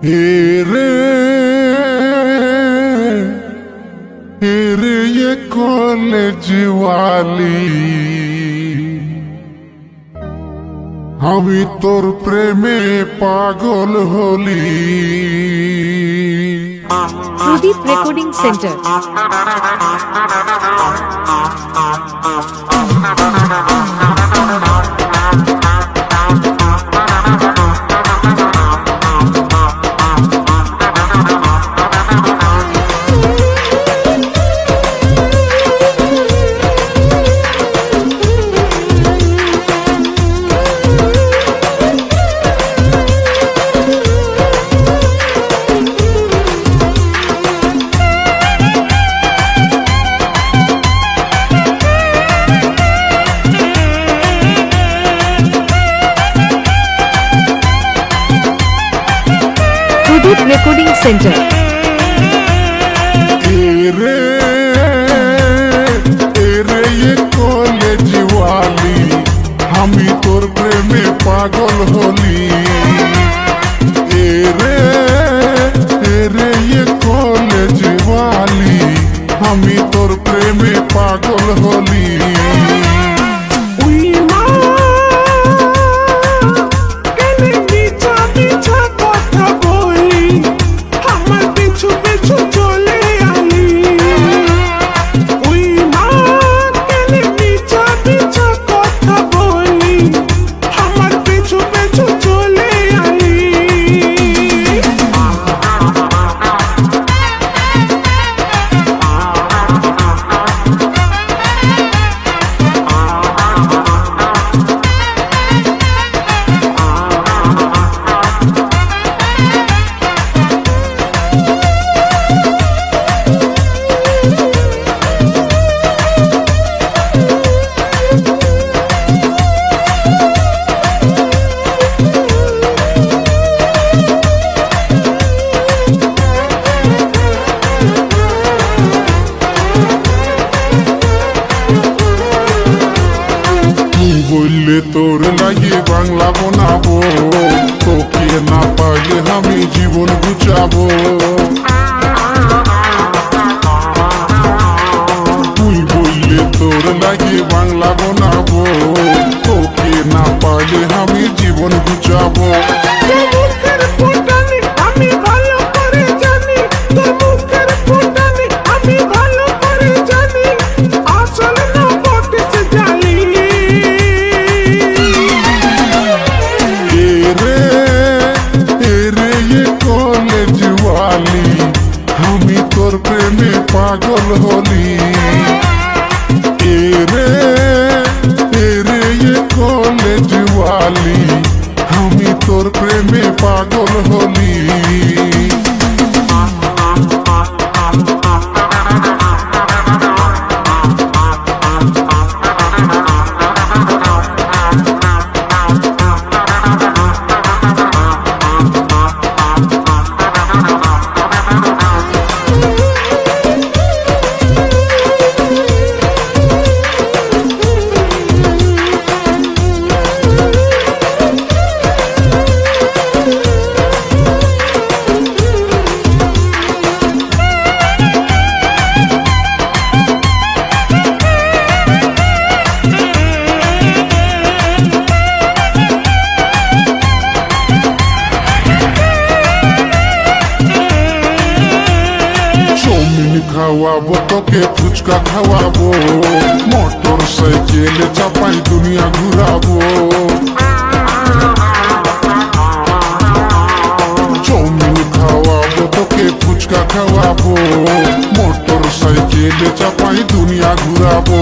हेरे ये कॉलेज वाली हमी तोर प्रेमे पागल Holi. Pradeep recording centre. Pradeep recording centre. Array ये कॉलेज वाली हमी तोर प्रेमे पागल होली। एरे ये कॉलेज वाली हमी तोर प्रेमे पागल होली। বললে তোর লাগে বাংলা বানাবো, তোকে না পাইলে আমি জীবন গুছাবো। তুই বললে তোর লাগে বাংলা বানাবো, তোকে না পাইলে আমি জীবন গুছাবো। हमी तोर प्रेमे पागल होली। एरे ये कॉलेज वाली हमी तोर प्रेमे पागल होली। খাওয়াবো তোকে ফুচকা খাওয়াবো, মোটর সাইকেলে চাপাই দুনিয়া ঘুরাবো। চাউমিন খাওয়াবো তোকে ফুচকা খাওয়াবো, মোটর সাইকেলে চাপাই দুনিয়া ঘুরাবো।